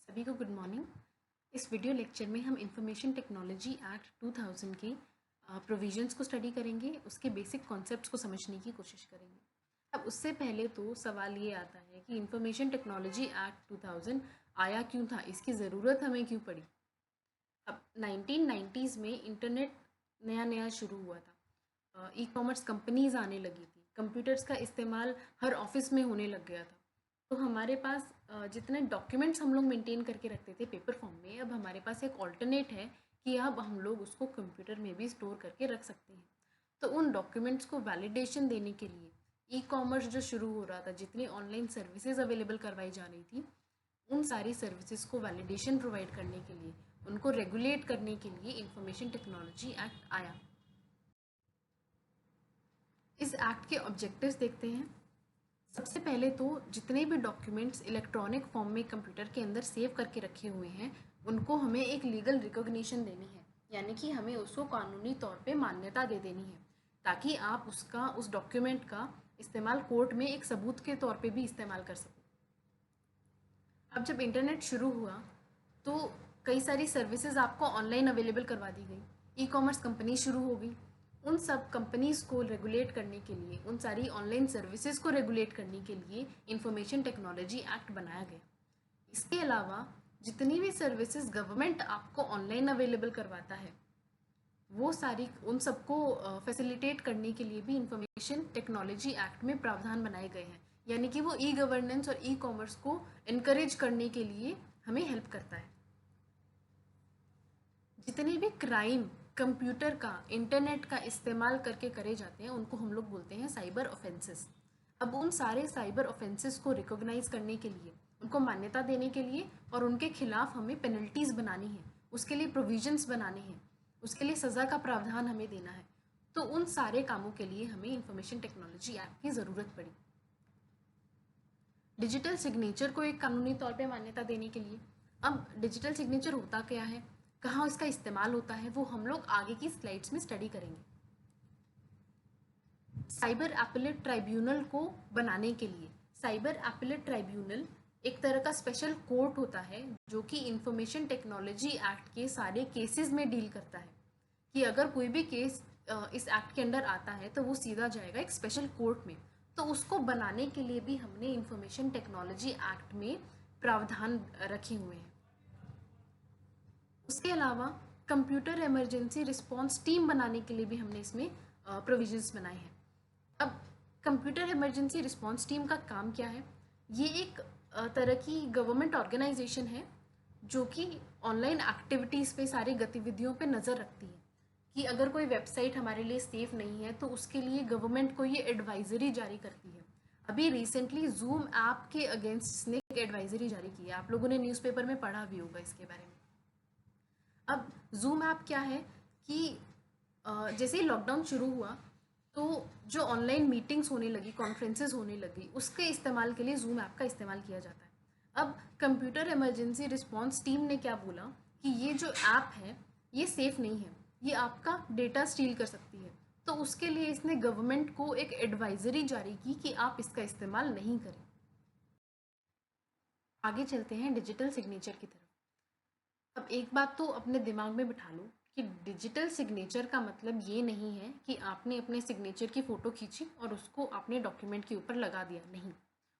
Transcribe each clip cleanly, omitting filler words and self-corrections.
सभी को good morning. इस वीडियो लेक्चर में हम इंफॉर्मेशन टेक्नोलॉजी एक्ट 2000 के प्रोविजंस को स्टडी करेंगे, उसके बेसिक कॉन्सेप्ट्स को समझने की कोशिश करेंगे। अब उससे पहले तो सवाल ये आता है कि इंफॉर्मेशन टेक्नोलॉजी एक्ट 2000 आया क्यों था, इसकी ज़रूरत हमें क्यों पड़ी। अब 1990s में इंटरनेट नया नया शुरू हुआ था, ई कॉमर्स कंपनीज आने लगी थी, कंप्यूटर्स का इस्तेमाल हर ऑफिस में होने लग गया था। तो हमारे पास जितने डॉक्यूमेंट्स हम लोग मेंटेन करके रखते थे पेपर फॉर्म में, अब हमारे पास एक ऑल्टरनेट है कि अब हम लोग उसको कंप्यूटर में भी स्टोर करके रख सकते हैं। तो उन डॉक्यूमेंट्स को वैलिडेशन देने के लिए ई कॉमर्स जो शुरू हो रहा था, जितनी ऑनलाइन सर्विसेज अवेलेबल करवाई जा रही थी, उन सारी सर्विसेज को वैलिडेशन प्रोवाइड करने के लिए, उनको रेगुलेट करने के लिए इंफॉर्मेशन टेक्नोलॉजी एक्ट आया। इस एक्ट के ऑब्जेक्टिव्स देखते हैं। सबसे पहले तो जितने भी डॉक्यूमेंट्स इलेक्ट्रॉनिक फॉर्म में कंप्यूटर के अंदर सेव करके रखे हुए हैं, उनको हमें एक लीगल रिकॉग्निशन देनी है, यानी कि हमें उसको कानूनी तौर पे मान्यता दे देनी है, ताकि आप उस डॉक्यूमेंट का इस्तेमाल कोर्ट में एक सबूत के तौर पे भी इस्तेमाल कर सको। अब जब इंटरनेट शुरू हुआ तो कई सारी सर्विसेज आपको ऑनलाइन अवेलेबल करवा दी गई, ई कॉमर्स कंपनी शुरू हो गई। उन सब कंपनीज़ को रेगुलेट करने के लिए, उन सारी ऑनलाइन सर्विसेज को रेगुलेट करने के लिए इंफॉर्मेशन टेक्नोलॉजी एक्ट बनाया गया। इसके अलावा जितनी भी सर्विसेज गवर्नमेंट आपको ऑनलाइन अवेलेबल करवाता है, वो सारी उन सबको फैसिलिटेट करने के लिए भी इंफॉर्मेशन टेक्नोलॉजी एक्ट में प्रावधान बनाए गए हैं, यानी कि वो ई गवर्नेंस और ई कॉमर्स को इनकरेज करने के लिए हमें हेल्प करता है। जितने भी क्राइम कंप्यूटर का, इंटरनेट का इस्तेमाल करके करे जाते हैं, उनको हम लोग बोलते हैं साइबर ऑफेंसेस। अब उन सारे साइबर ऑफेंसेस को रिकॉग्नाइज करने के लिए, उनको मान्यता देने के लिए और उनके खिलाफ हमें पेनल्टीज़ बनानी है, उसके लिए प्रोविजंस बनाने हैं, उसके लिए सज़ा का प्रावधान हमें देना है। तो उन सारे कामों के लिए हमें इंफॉर्मेशन टेक्नोलॉजी एक्ट की ज़रूरत पड़ी। डिजिटल सिग्नेचर को एक कानूनी तौर पे मान्यता देने के लिए, अब डिजिटल सिग्नेचर होता क्या है, कहाँ इसका इस्तेमाल होता है, वो हम लोग आगे की स्लाइड्स में स्टडी करेंगे। साइबर एपेलेट ट्राइब्यूनल को बनाने के लिए, साइबर एपेलेट ट्राइब्यूनल एक तरह का स्पेशल कोर्ट होता है जो कि इंफॉर्मेशन टेक्नोलॉजी एक्ट के सारे केसेस में डील करता है, कि अगर कोई भी केस इस एक्ट के अंडर आता है तो वो सीधा जाएगा एक स्पेशल कोर्ट में। तो उसको बनाने के लिए भी हमने इंफॉर्मेशन टेक्नोलॉजी एक्ट में प्रावधान रखे हुए हैं। उसके अलावा कंप्यूटर इमरजेंसी रिस्पांस टीम बनाने के लिए भी हमने इसमें प्रोविजंस बनाए हैं। अब कंप्यूटर इमरजेंसी रिस्पांस टीम का काम क्या है? ये एक तरह की गवर्नमेंट ऑर्गेनाइजेशन है जो कि ऑनलाइन एक्टिविटीज़ पे, सारी गतिविधियों पे नज़र रखती है कि अगर कोई वेबसाइट हमारे लिए सेफ़ नहीं है तो उसके लिए गवर्नमेंट को ये एडवाइज़री जारी करती है। अभी रिसेंटली जूम ऐप के अगेंस्ट इसने एक एडवाइज़री जारी की है, आप लोगों ने न्यूज़पेपर में पढ़ा भी होगा इसके बारे में। अब जूम ऐप क्या है कि जैसे ही लॉकडाउन शुरू हुआ तो जो ऑनलाइन मीटिंग्स होने लगी, कॉन्फ्रेंसेस होने लगी, उसके इस्तेमाल के लिए जूम ऐप का इस्तेमाल किया जाता है। अब कंप्यूटर इमरजेंसी रिस्पांस टीम ने क्या बोला कि ये जो ऐप है ये सेफ़ नहीं है, ये आपका डेटा स्टील कर सकती है। तो उसके लिए इसने गवर्नमेंट को एक एडवाइज़री जारी की कि आप इसका इस्तेमाल नहीं करें। आगे चलते हैं डिजिटल सिग्नेचर की तरफ। अब एक बात तो अपने दिमाग में बिठा लो कि डिजिटल सिग्नेचर का मतलब ये नहीं है कि आपने अपने सिग्नेचर की फ़ोटो खींची और उसको आपने डॉक्यूमेंट के ऊपर लगा दिया, नहीं,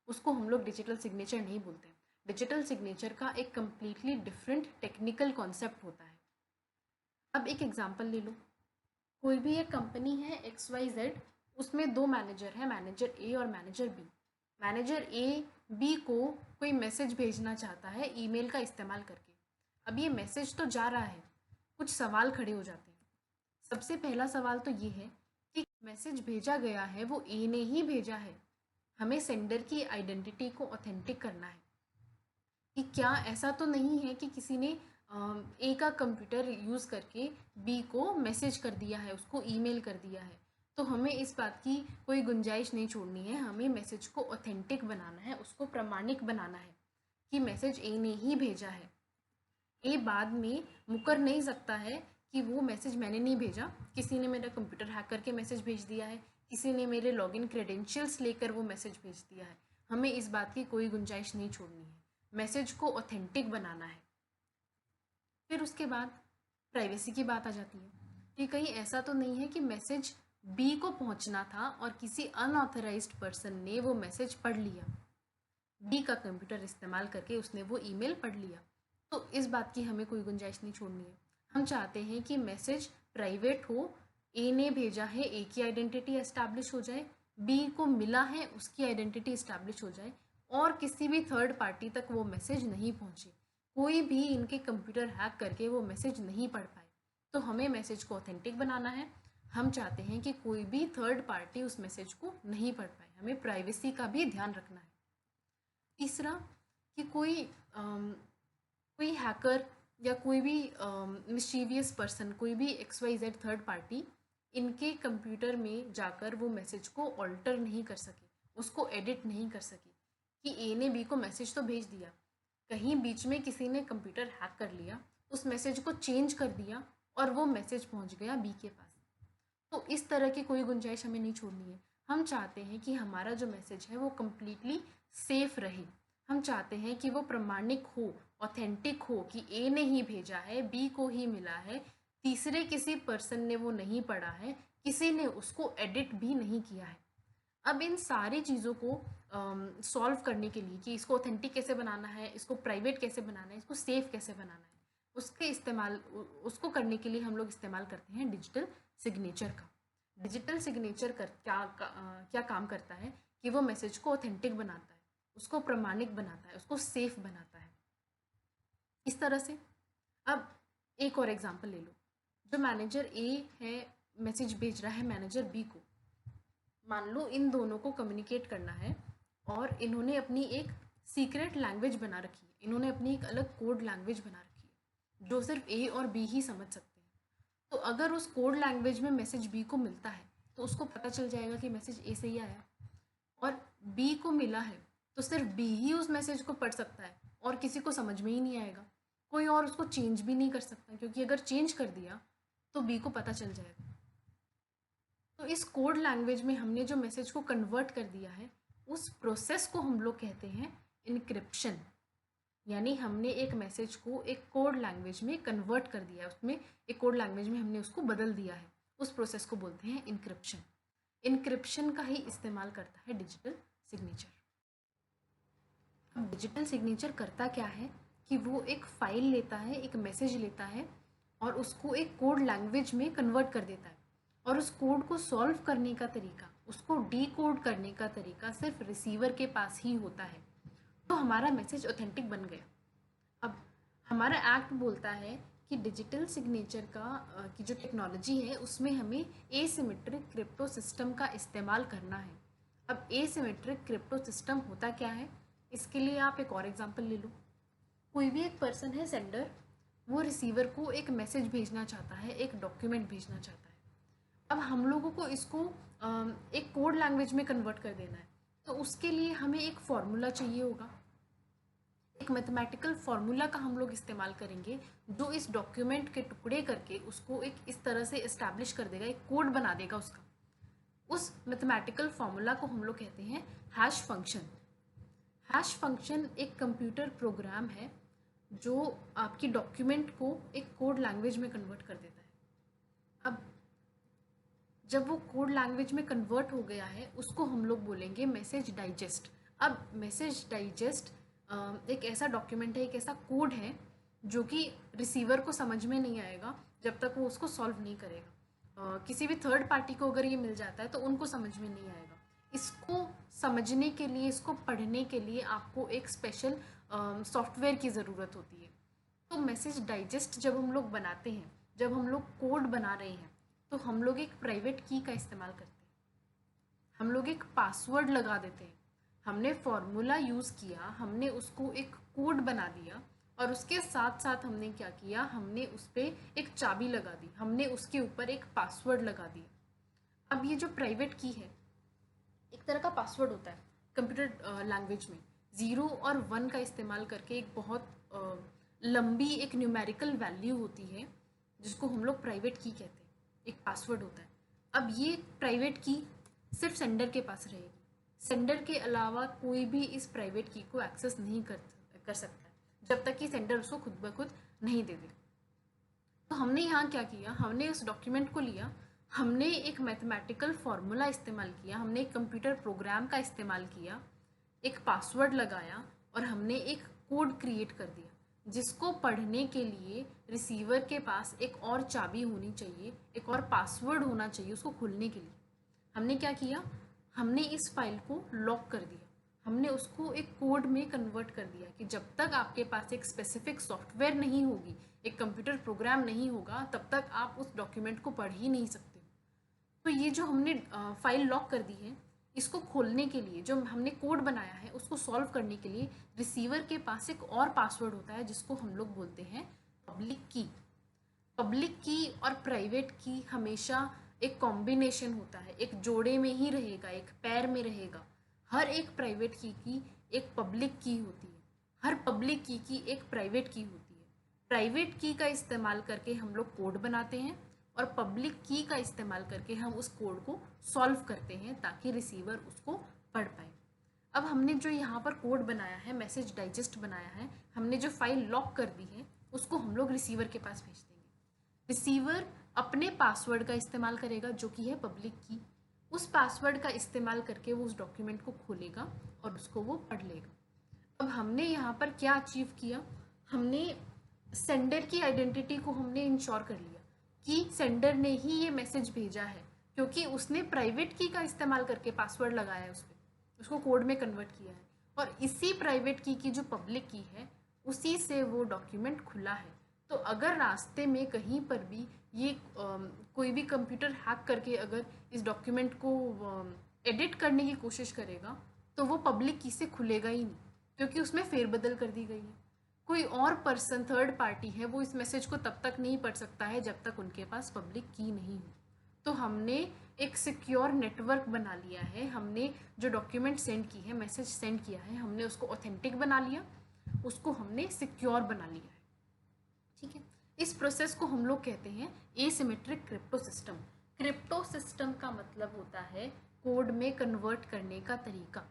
उसको हम लोग डिजिटल सिग्नेचर नहीं बोलते। डिजिटल सिग्नेचर का एक कम्प्लीटली डिफरेंट टेक्निकल कॉन्सेप्ट होता है। अब एक एग्जांपल ले लो, कोई भी एक कंपनी है XYZ, उसमें दो मैनेजर हैं, मैनेजर ए और manager B. Manager A B को कोई मैसेज भेजना चाहता है ईमेल का इस्तेमाल करके। अब ये मैसेज तो जा रहा है, कुछ सवाल खड़े हो जाते हैं। सबसे पहला सवाल तो ये है कि मैसेज भेजा गया है वो ए ने ही भेजा है, हमें सेंडर की आइडेंटिटी को ऑथेंटिक करना है कि क्या ऐसा तो नहीं है कि किसी ने ए का कंप्यूटर यूज़ करके बी को मैसेज कर दिया है, उसको ईमेल कर दिया है। तो हमें इस बात की कोई गुंजाइश नहीं छोड़नी है, हमें मैसेज को ऑथेंटिक बनाना है, उसको प्रमाणिक बनाना है कि मैसेज ए ने ही भेजा है। ए बाद में मुकर नहीं सकता है कि वो मैसेज मैंने नहीं भेजा, किसी ने मेरा कंप्यूटर हैक करके मैसेज भेज दिया है, किसी ने मेरे लॉगिन क्रेडेंशियल्स लेकर वो मैसेज भेज दिया है। हमें इस बात की कोई गुंजाइश नहीं छोड़नी है। मैसेज को ऑथेंटिक बनाना है। फिर उसके बाद प्राइवेसी की बात आ जाती है कि कहीं ऐसा तो नहीं है कि मैसेज बी को पहुंचना था और किसी अनऑथराइज्ड पर्सन ने वो मैसेज पढ़ लिया, बी का कंप्यूटर इस्तेमाल करके उसने वो ईमेल पढ़ लिया। तो इस बात की हमें कोई गुंजाइश नहीं छोड़नी है। हम चाहते हैं कि मैसेज प्राइवेट हो, ए ने भेजा है, ए की आइडेंटिटी एस्टैब्लिश हो जाए, बी को मिला है, उसकी आइडेंटिटी एस्टैब्लिश हो जाए, और किसी भी थर्ड पार्टी तक वो मैसेज नहीं पहुंचे, कोई भी इनके कंप्यूटर हैक करके वो मैसेज नहीं पढ़ पाए। तो हमें मैसेज को ऑथेंटिक बनाना है। हम चाहते हैं कि कोई भी थर्ड पार्टी उस मैसेज को नहीं पढ़ पाए। हमें प्राइवेसी का भी ध्यान रखना है। तीसरा कि कोई हैकर या कोई भी मिस्चीवियस पर्सन, कोई भी XYZ थर्ड पार्टी इनके कंप्यूटर में जाकर वो मैसेज को ऑल्टर नहीं कर सके, उसको एडिट नहीं कर सके। कि ए ने बी को मैसेज तो भेज दिया, कहीं बीच में किसी ने कंप्यूटर हैक कर लिया, उस मैसेज को चेंज कर दिया और वो मैसेज पहुंच गया बी के पास। तो इस तरह की कोई गुंजाइश हमें नहीं छोड़नी है। हम चाहते हैं कि हमारा जो मैसेज है वो कम्प्लीटली सेफ रहे। हम चाहते हैं कि वो प्रमाणिक हो, ऑथेंटिक हो, कि ए ने ही भेजा है, बी को ही मिला है, तीसरे किसी पर्सन ने वो नहीं पढ़ा है, किसी ने उसको एडिट भी नहीं किया है। अब इन सारी चीज़ों को सॉल्व करने के लिए कि इसको ऑथेंटिक कैसे बनाना है, इसको प्राइवेट कैसे बनाना है, इसको सेफ कैसे बनाना है, उसको करने के लिए हम लोग इस्तेमाल करते हैं डिजिटल सिग्नेचर का। डिजिटल सिग्नेचर क्या काम करता है कि वो मैसेज को ऑथेंटिक बनाता है, उसको प्रमाणिक बनाता है, उसको सेफ बनाता है। इस तरह से अब एक और एग्जांपल ले लो। जो मैनेजर ए है, मैसेज भेज रहा है मैनेजर बी को। मान लो इन दोनों को कम्युनिकेट करना है और इन्होंने अपनी एक सीक्रेट लैंग्वेज बना रखी है, इन्होंने अपनी एक अलग कोड लैंग्वेज बना रखी है जो सिर्फ ए और बी ही समझ सकते हैं। तो अगर उस कोड लैंग्वेज में मैसेज बी को मिलता है तो उसको पता चल जाएगा कि मैसेज ए से ही आया, और बी को मिला है तो सिर्फ बी ही उस मैसेज को पढ़ सकता है और किसी को समझ में ही नहीं आएगा। कोई और उसको चेंज भी नहीं कर सकता, क्योंकि अगर चेंज कर दिया तो बी को पता चल जाएगा। तो इस कोड लैंग्वेज में हमने जो मैसेज को कन्वर्ट कर दिया है, उस प्रोसेस को हम लोग कहते हैं इनक्रिप्शन। यानी हमने एक मैसेज को एक कोड लैंग्वेज में कन्वर्ट कर दिया है, उसमें एक कोड लैंग्वेज में हमने उसको बदल दिया है। उस प्रोसेस को बोलते हैं इनक्रिप्शन। इनक्रिप्शन का ही इस्तेमाल करता है डिजिटल सिग्नेचर। अब डिजिटल सिग्नेचर करता क्या है कि वो एक फाइल लेता है, एक मैसेज लेता है और उसको एक कोड लैंग्वेज में कन्वर्ट कर देता है, और उस कोड को सॉल्व करने का तरीका, उसको डीकोड करने का तरीका सिर्फ रिसीवर के पास ही होता है। तो हमारा मैसेज ऑथेंटिक बन गया। अब हमारा एक्ट बोलता है कि डिजिटल सिग्नेचर की जो टेक्नोलॉजी है उसमें हमें एसिमेट्रिक क्रिप्टो सिस्टम का इस्तेमाल करना है। अब एसिमेट्रिक क्रिप्टो सिस्टम होता क्या है, इसके लिए आप एक और एग्जांपल ले लो। कोई भी एक पर्सन है सेंडर, वो रिसीवर को एक मैसेज भेजना चाहता है, एक डॉक्यूमेंट भेजना चाहता है। अब हम लोगों को इसको एक कोड लैंग्वेज में कन्वर्ट कर देना है, तो उसके लिए हमें एक फॉर्मूला चाहिए होगा। एक मैथमेटिकल फार्मूला का हम लोग इस्तेमाल करेंगे जो इस डॉक्यूमेंट के टुकड़े करके उसको एक इस तरह से इस्टेब्लिश कर देगा, एक कोड बना देगा उसका। उस मैथमेटिकल फार्मूला को हम लोग कहते हैं हैश फंक्शन। हैश फंक्शन एक कंप्यूटर प्रोग्राम है जो आपकी डॉक्यूमेंट को एक कोड लैंग्वेज में कन्वर्ट कर देता है। अब जब वो कोड लैंग्वेज में कन्वर्ट हो गया है उसको हम लोग बोलेंगे मैसेज डाइजेस्ट। अब मैसेज डाइजेस्ट एक ऐसा डॉक्यूमेंट है, एक ऐसा कोड है जो कि रिसीवर को समझ में नहीं आएगा जब तक वो उसको सॉल्व नहीं करेगा। किसी भी थर्ड पार्टी को अगर ये मिल जाता है तो उनको समझ में नहीं आएगा। इसको समझने के लिए, इसको पढ़ने के लिए आपको एक स्पेशल सॉफ्टवेयर की ज़रूरत होती है। तो मैसेज डाइजेस्ट जब हम लोग बनाते हैं, जब हम लोग कोड बना रहे हैं, तो हम लोग एक प्राइवेट की का इस्तेमाल करते हैं, हम लोग एक पासवर्ड लगा देते हैं। हमने फॉर्मूला यूज़ किया, हमने उसको एक कोड बना दिया और उसके साथ साथ हमने क्या किया, हमने उस पर एक चाबी लगा दी, हमने उसके ऊपर एक पासवर्ड लगा दिया। अब ये जो प्राइवेट की है एक तरह का पासवर्ड होता है कंप्यूटर लैंग्वेज में। 0 और 1 का इस्तेमाल करके एक बहुत लंबी एक न्यूमेरिकल वैल्यू होती है जिसको हम लोग प्राइवेट की कहते हैं, एक पासवर्ड होता है। अब ये प्राइवेट की सिर्फ सेंडर के पास रहेगी, सेंडर के अलावा कोई भी इस प्राइवेट की को एक्सेस नहीं कर कर सकता है, जब तक कि सेंडर उसको खुद ब खुद नहीं दे दे। तो हमने यहाँ क्या किया, हमने उस डॉक्यूमेंट को लिया, हमने एक मैथमेटिकल फार्मूला इस्तेमाल किया, हमने एक कंप्यूटर प्रोग्राम का इस्तेमाल किया, एक पासवर्ड लगाया और हमने एक कोड क्रिएट कर दिया, जिसको पढ़ने के लिए रिसीवर के पास एक और चाबी होनी चाहिए, एक और पासवर्ड होना चाहिए उसको खोलने के लिए। हमने क्या किया, हमने इस फाइल को लॉक कर दिया, हमने उसको एक कोड में कन्वर्ट कर दिया कि जब तक आपके पास एक स्पेसिफिक सॉफ्टवेयर नहीं होगी, एक कंप्यूटर प्रोग्राम नहीं होगा, तब तक आप उस डॉक्यूमेंट को पढ़ ही नहीं सकते। तो ये जो हमने फाइल लॉक कर दी है, इसको खोलने के लिए जो हमने कोड बनाया है उसको सॉल्व करने के लिए रिसीवर के पास एक और पासवर्ड होता है, जिसको हम लोग बोलते हैं पब्लिक की। पब्लिक की और प्राइवेट की हमेशा एक कॉम्बिनेशन होता है, एक जोड़े में ही रहेगा, एक पैर में रहेगा। हर एक प्राइवेट की एक पब्लिक की होती है, हर पब्लिक की एक प्राइवेट की होती है। प्राइवेट की का इस्तेमाल करके हम लोग कोड बनाते हैं और पब्लिक की का इस्तेमाल करके हम उस कोड को सॉल्व करते हैं ताकि रिसीवर उसको पढ़ पाए। अब हमने जो यहाँ पर कोड बनाया है, मैसेज डाइजेस्ट बनाया है, हमने जो फाइल लॉक कर दी है, उसको हम लोग रिसीवर के पास भेज देंगे। रिसीवर अपने पासवर्ड का इस्तेमाल करेगा जो कि है पब्लिक की। उस पासवर्ड का इस्तेमाल करके वो उस डॉक्यूमेंट को खोलेगा और उसको वो पढ़ लेगा। अब हमने यहाँ पर क्या अचीव किया, हमने सेंडर की आइडेंटिटी को हमने इंश्योर कर लिया कि सेंडर ने ही ये मैसेज भेजा है, क्योंकि उसने प्राइवेट की का इस्तेमाल करके पासवर्ड लगाया है, उस पर उसको कोड में कन्वर्ट किया है, और इसी प्राइवेट की जो पब्लिक की है उसी से वो डॉक्यूमेंट खुला है। तो अगर रास्ते में कहीं पर भी ये कोई भी कंप्यूटर हैक करके अगर इस डॉक्यूमेंट को एडिट करने की कोशिश करेगा तो वो पब्लिक की से खुलेगा ही नहीं, क्योंकि उसमें फेरबदल कर दी गई है। कोई और पर्सन, थर्ड पार्टी है, वो इस मैसेज को तब तक नहीं पढ़ सकता है जब तक उनके पास पब्लिक की नहीं हो। तो हमने एक सिक्योर नेटवर्क बना लिया है, हमने जो डॉक्यूमेंट सेंड की है, मैसेज सेंड किया है, हमने उसको ऑथेंटिक बना लिया, उसको हमने सिक्योर बना लिया है। ठीक है, इस प्रोसेस को हम लोग कहते हैं asymmetric crypto system. Crypto system का मतलब होता है कोड में कन्वर्ट करने का तरीका,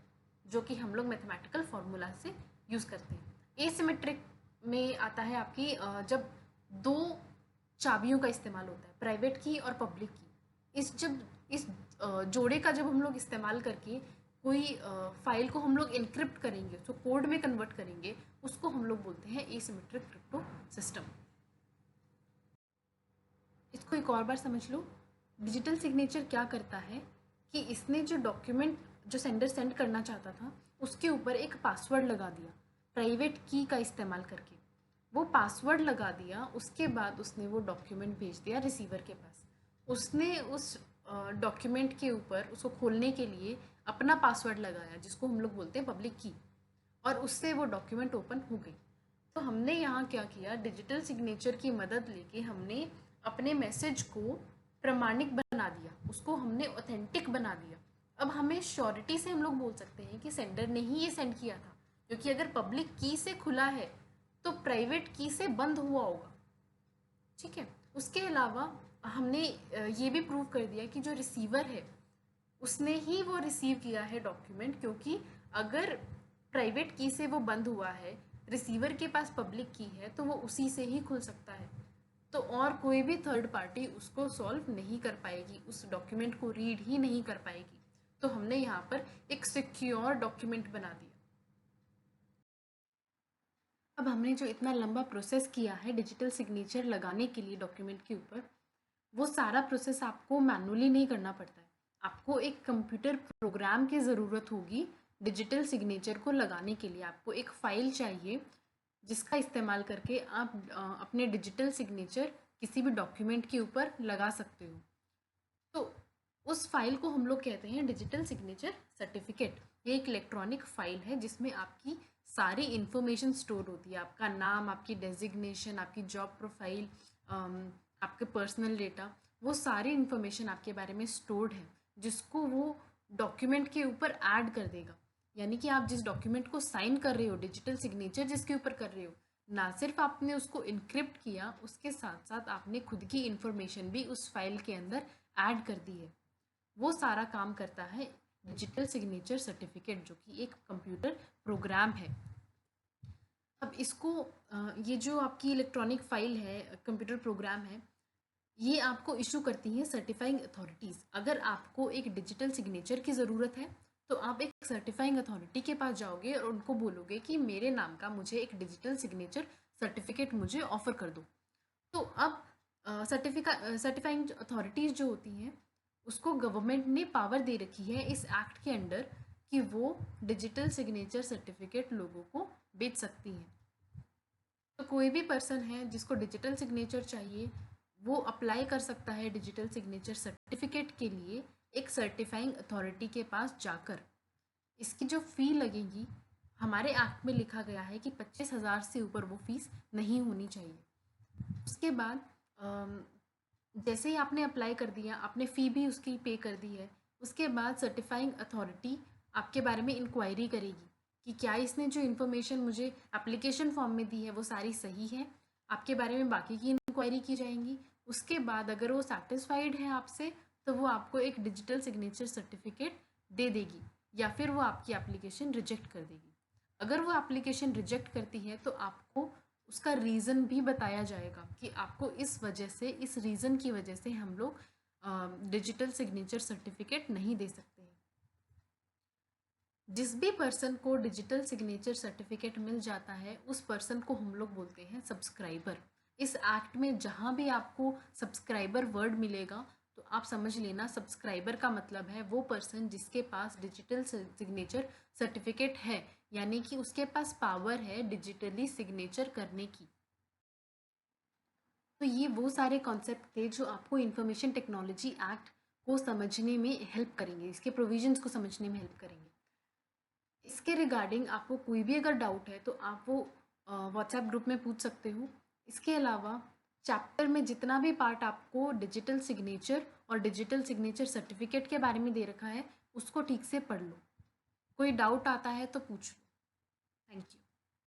जो कि हम लोग मैथमेटिकल फार्मूला से यूज़ करते हैं। एसिमेट्रिक में आता है आपकी जब दो चाबियों का इस्तेमाल होता है, प्राइवेट की और पब्लिक की। इस जोड़े का जब हम लोग इस्तेमाल करके कोई फाइल को हम लोग इनक्रिप्ट करेंगे, उसको कोड में कन्वर्ट करेंगे, उसको हम लोग बोलते हैं एसिमेट्रिक क्रिप्टो सिस्टम। इसको एक और बार समझ लो। डिजिटल सिग्नेचर क्या करता है कि इसने जो डॉक्यूमेंट जो सेंडर सेंड करना चाहता था उसके ऊपर एक पासवर्ड लगा दिया, प्राइवेट की का इस्तेमाल करके वो पासवर्ड लगा दिया। उसके बाद उसने वो डॉक्यूमेंट भेज दिया रिसीवर के पास। उसने उस डॉक्यूमेंट के ऊपर उसको खोलने के लिए अपना पासवर्ड लगाया, जिसको हम लोग बोलते हैं पब्लिक की, और उससे वो डॉक्यूमेंट ओपन हो गई। तो हमने यहाँ क्या किया, डिजिटल सिग्नेचर की मदद लेके हमने अपने मैसेज को प्रमाणिक बना दिया, उसको हमने ऑथेंटिक बना दिया। अब हमें श्योरिटी से हम लोग बोल सकते हैं कि सेंडर ने ही ये सेंड किया था, क्योंकि अगर पब्लिक की से खुला है तो प्राइवेट की से बंद हुआ होगा। ठीक है, उसके अलावा हमने ये भी प्रूव कर दिया कि जो रिसीवर है उसने ही वो रिसीव किया है डॉक्यूमेंट, क्योंकि अगर प्राइवेट की से वो बंद हुआ है, रिसीवर के पास पब्लिक की है, तो वो उसी से ही खुल सकता है। तो और कोई भी थर्ड पार्टी उसको सॉल्व नहीं कर पाएगी, उस डॉक्यूमेंट को रीड ही नहीं कर पाएगी। तो हमने यहाँ पर एक सिक्योर डॉक्यूमेंट बना दिया। अब हमने जो इतना लंबा प्रोसेस किया है डिजिटल सिग्नेचर लगाने के लिए डॉक्यूमेंट के ऊपर, वो सारा प्रोसेस आपको मैनुअली नहीं करना पड़ता है। आपको एक कंप्यूटर प्रोग्राम की ज़रूरत होगी डिजिटल सिग्नेचर को लगाने के लिए। आपको एक फ़ाइल चाहिए जिसका इस्तेमाल करके आप अपने डिजिटल सिग्नेचर किसी भी डॉक्यूमेंट के ऊपर लगा सकते हो। तो उस फाइल को हम लोग कहते हैं डिजिटल सिग्नेचर सर्टिफिकेट। ये एक इलेक्ट्रॉनिक फाइल है जिसमें आपकी सारी इन्फॉर्मेशन स्टोर होती है, आपका नाम, आपकी डेजिग्नेशन, आपकी जॉब प्रोफाइल, आपके पर्सनल डेटा, वो सारी इन्फॉर्मेशन आपके बारे में स्टोर्ड है, जिसको वो डॉक्यूमेंट के ऊपर ऐड कर देगा। यानी कि आप जिस डॉक्यूमेंट को साइन कर रहे हो, डिजिटल सिग्नेचर जिसके ऊपर कर रहे हो, ना सिर्फ आपने उसको इनक्रिप्ट किया, उसके साथ साथ आपने खुद की इन्फॉर्मेशन भी उस फाइल के अंदर ऐड कर दी है। वो सारा काम करता है डिजिटल सिग्नेचर सर्टिफिकेट, जो कि एक कंप्यूटर प्रोग्राम है। इसको ये जो आपकी इलेक्ट्रॉनिक फाइल है, कंप्यूटर प्रोग्राम है, ये आपको इशू करती हैं सर्टिफाइंग अथॉरिटीज़। अगर आपको एक डिजिटल सिग्नेचर की ज़रूरत है तो आप एक सर्टिफाइंग अथॉरिटी के पास जाओगे और उनको बोलोगे कि मेरे नाम का मुझे एक डिजिटल सिग्नेचर सर्टिफिकेट मुझे ऑफ़र कर दो। तो अब सर्टिफाइंग अथॉरिटीज़ जो होती हैं उसको गवर्नमेंट ने पावर दे रखी है इस एक्ट के अंडर कि वो डिजिटल सिग्नेचर सर्टिफिकेट लोगों को बेच सकती हैं। तो कोई भी पर्सन है जिसको डिजिटल सिग्नेचर चाहिए वो अप्लाई कर सकता है डिजिटल सिग्नेचर सर्टिफिकेट के लिए एक सर्टिफाइंग अथॉरिटी के पास जाकर। इसकी जो फ़ी लगेगी, हमारे एक्ट में लिखा गया है कि 25,000 से ऊपर वो फीस नहीं होनी चाहिए। उसके बाद जैसे ही आपने अप्लाई कर दिया, आपने फ़ी भी उसकी पे कर दी है, उसके बाद सर्टिफाइंग अथॉरिटी आपके बारे में इंक्वायरी करेगी कि क्या इसने जो इन्फॉर्मेशन मुझे एप्लीकेशन फॉर्म में दी है वो सारी सही है। आपके बारे में बाकी की इंक्वायरी की जाएंगी। उसके बाद अगर वो सेटिस्फाइड है आपसे तो वो आपको एक डिजिटल सिग्नेचर सर्टिफिकेट दे देगी या फिर वो आपकी एप्लीकेशन रिजेक्ट कर देगी। अगर वो एप्लीकेशन रिजेक्ट करती है तो आपको उसका रीज़न भी बताया जाएगा कि आपको इस वजह से, इस रीज़न की वजह से हम लोग डिजिटल सिग्नेचर सर्टिफिकेट नहीं दे सकते हैं। जिस भी पर्सन को डिजिटल सिग्नेचर सर्टिफिकेट मिल जाता है उस पर्सन को हम लोग बोलते हैं सब्सक्राइबर। इस एक्ट में जहाँ भी आपको सब्सक्राइबर वर्ड मिलेगा तो आप समझ लेना सब्सक्राइबर का मतलब है वो पर्सन जिसके पास डिजिटल सिग्नेचर सर्टिफिकेट है, यानी कि उसके पास पावर है डिजिटली सिग्नेचर करने की। तो ये वो सारे कॉन्सेप्ट थे जो आपको इंफॉर्मेशन टेक्नोलॉजी एक्ट को समझने में हेल्प करेंगे, इसके प्रोविजंस को समझने में हेल्प करेंगे। इसके रिगार्डिंग आपको कोई भी अगर डाउट है तो आप वो व्हाट्सएप ग्रुप में पूछ सकते हो। इसके अलावा चैप्टर में जितना भी पार्ट आपको डिजिटल सिग्नेचर और डिजिटल सिग्नेचर सर्टिफिकेट के बारे में दे रखा है उसको ठीक से पढ़ लो। कोई डाउट आता है तो पूछ लो। Thank you.